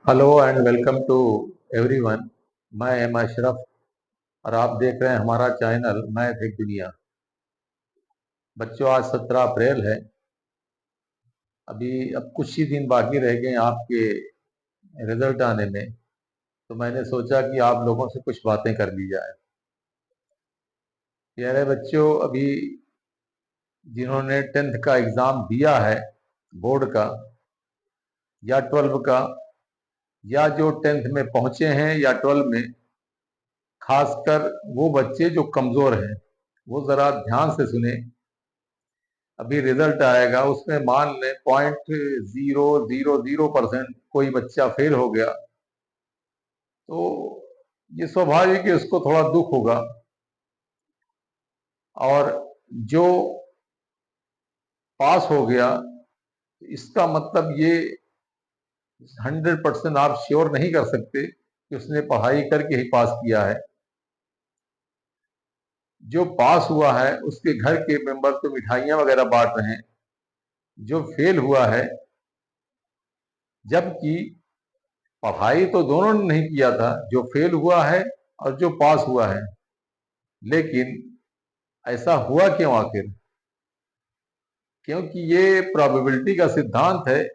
Hello and welcome to everyone. मैं am Ashraf और आप देख रहे हैं हमारा चैनल मैथ एक दुनिया। बच्चों, आज 17 अप्रैल है। अब कुछ ही दिन बाकी रह गए हैं आपके रिजल्ट आने में। तो मैंने सोचा कि आप लोगों से कुछ बातें कर ली जाए। प्यारे बच्चों, अभी जिन्होंने 10th का एग्ज़ाम दिया है, बोर्ड का या 12 का, या जो 10th में पहुंचे हैं या 12 में, खासकर वो बच्चे जो कमज़ोर हैं, वो ज़रा ध्यान से सुने। अभी रिजल्ट आएगा, उसमें मान लें 0.000% कोई बच्चा फेल हो गया, तो ये स्वाभाविक है, उसको थोड़ा दुख होगा। और जो पास हो गया, इसका मतलब ये 100% आप श्योर नहीं कर सकते कि उसने पढ़ाई करके ही पास किया है। जो पास हुआ है उसके घर के मेंबर तो मिठाइयां वगैरह बांट रहे हैं, जो फेल हुआ है, जबकि पढ़ाई तो दोनों ने नहीं किया था, जो फेल हुआ है और जो पास हुआ है। लेकिन ऐसा हुआ क्यों आखिर? क्योंकि ये प्रोबेबिलिटी का सिद्धांत है।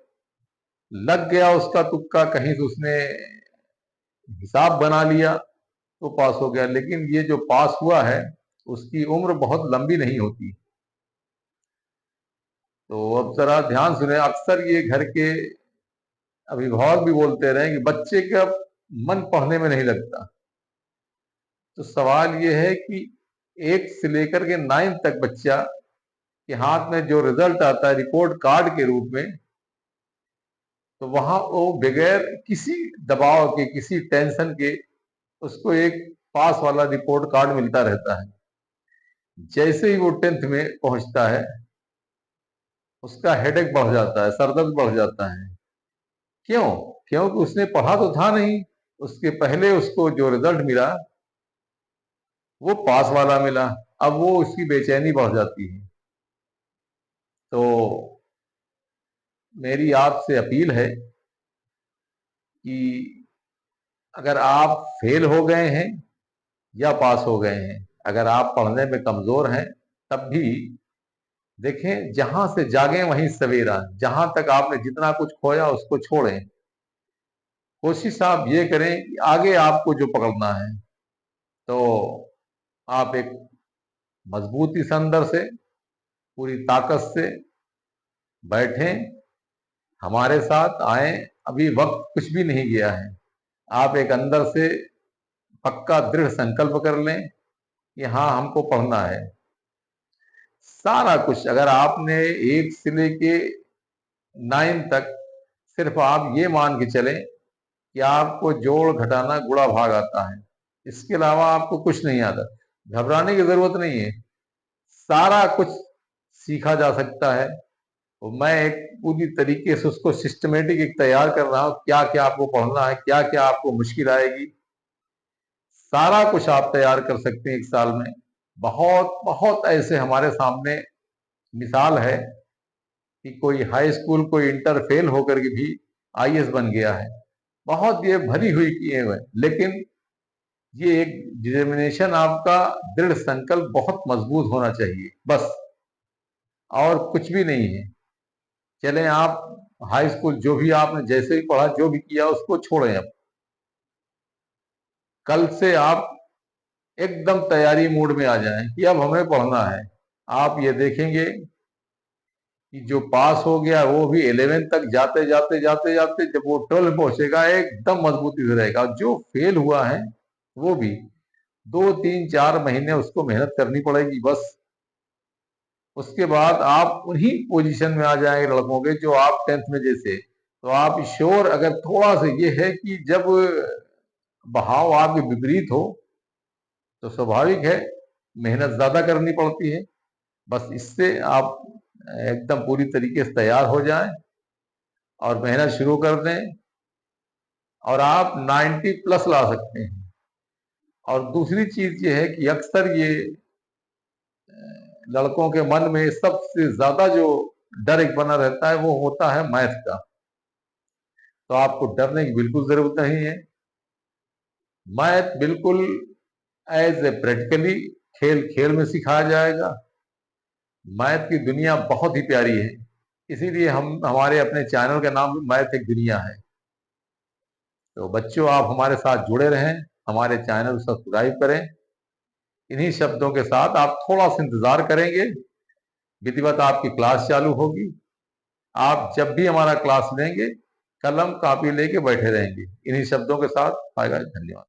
लग गया उसका तुक्का, कहीं से उसने हिसाब बना लिया तो पास हो गया। लेकिन ये जो पास हुआ है, उसकी उम्र बहुत लंबी नहीं होती। तो अब जरा ध्यान सुने। अक्सर ये घर के अभिभावक भी बोलते रहे कि बच्चे का मन पढ़ने में नहीं लगता। तो सवाल ये है कि 1 से लेकर के 9 तक बच्चा के हाथ में जो रिजल्ट आता है रिपोर्ट कार्ड के रूप में, तो वहां वो बगैर किसी दबाव के, किसी टेंशन के, उसको एक पास वाला रिपोर्ट कार्ड मिलता रहता है। जैसे ही वो 10th में पहुंचता है, उसका हेडेक बढ़ जाता है, सरदर्द बढ़ जाता है। क्यों? क्योंकि उसने पढ़ा तो था नहीं। उसके पहले उसको जो रिजल्ट मिला वो पास वाला मिला। अब वो उसकी बेचैनी बढ़ जाती है। तो मेरी आपसे अपील है कि अगर आप फेल हो गए हैं या पास हो गए हैं, अगर आप पढ़ने में कमजोर हैं, तब भी देखें, जहां से जागे वहीं सवेरा। जहां तक आपने जितना कुछ खोया उसको छोड़ें। कोशिश आप ये करें कि आगे आपको जो पकड़ना है, तो आप एक मजबूती से अंदर से, पूरी ताकत से बैठें, हमारे साथ आए। अभी वक्त कुछ भी नहीं गया है। आप एक अंदर से पक्का दृढ़ संकल्प कर लें कि हाँ, हमको पढ़ना है। सारा कुछ, अगर आपने 1 से लेके 9 तक, सिर्फ आप ये मान के चलें कि आपको जोड़ घटाना गुणा भाग आता है, इसके अलावा आपको कुछ नहीं आता। घबराने की जरूरत नहीं है। सारा कुछ सीखा जा सकता है। तो मैं एक पूरी तरीके से उसको सिस्टमेटिक एक तैयार कर रहा हूं, क्या क्या आपको पढ़ना है, क्या क्या आपको मुश्किल आएगी। सारा कुछ आप तैयार कर सकते हैं 1 साल में। बहुत बहुत ऐसे हमारे सामने मिसाल है कि कोई हाई स्कूल, कोई इंटर फेल होकर के भी आईएएस बन गया है। बहुत ये भरी हुई किए हुए, लेकिन ये एक डिटर्मिनेशन, आपका दृढ़ संकल्प बहुत मजबूत होना चाहिए, बस। और कुछ भी नहीं है। चलें, आप हाई स्कूल जो भी आपने जैसे भी पढ़ा, जो भी किया, उसको छोड़ें। अब कल से आप एकदम तैयारी मूड में आ जाएं कि अब हमें पढ़ना है। आप ये देखेंगे कि जो पास हो गया वो भी 11 तक जाते जाते जाते जाते, जब वो 12 पहुंचेगा, एकदम मजबूती से रहेगा। जो फेल हुआ है वो भी 2 3 4 महीने उसको मेहनत करनी पड़ेगी, बस। उसके बाद आप उन्हीं पोजीशन में आ जाएंगे लड़कों के, जो आप 10th में जैसे। तो आप श्योर, अगर थोड़ा सा ये है कि जब बहाव आपके विपरीत हो, तो स्वाभाविक है मेहनत ज्यादा करनी पड़ती है। बस इससे आप एकदम पूरी तरीके से तैयार हो जाएं और मेहनत शुरू कर दें, और आप 90 प्लस ला सकते हैं। और दूसरी चीज ये है कि अक्सर ये लड़कों के मन में सबसे ज्यादा जो डर एक बना रहता है, वो होता है मैथ का। तो आपको डरने की बिल्कुल जरूरत नहीं है। मैथ बिल्कुल एज ए प्रैक्टिकली, खेल खेल में सिखाया जाएगा। मैथ की दुनिया बहुत ही प्यारी है, इसीलिए हम हमारे अपने चैनल का नाम भी मैथ एक दुनिया है। तो बच्चों, आप हमारे साथ जुड़े रहें, हमारे चैनल सब्सक्राइब करें। इन्हीं शब्दों के साथ आप थोड़ा सा इंतजार करेंगे, विधिवत आपकी क्लास चालू होगी। आप जब भी हमारा क्लास लेंगे, कलम कापी लेके बैठे रहेंगे। इन्हीं शब्दों के साथ, बाय बाय, धन्यवाद।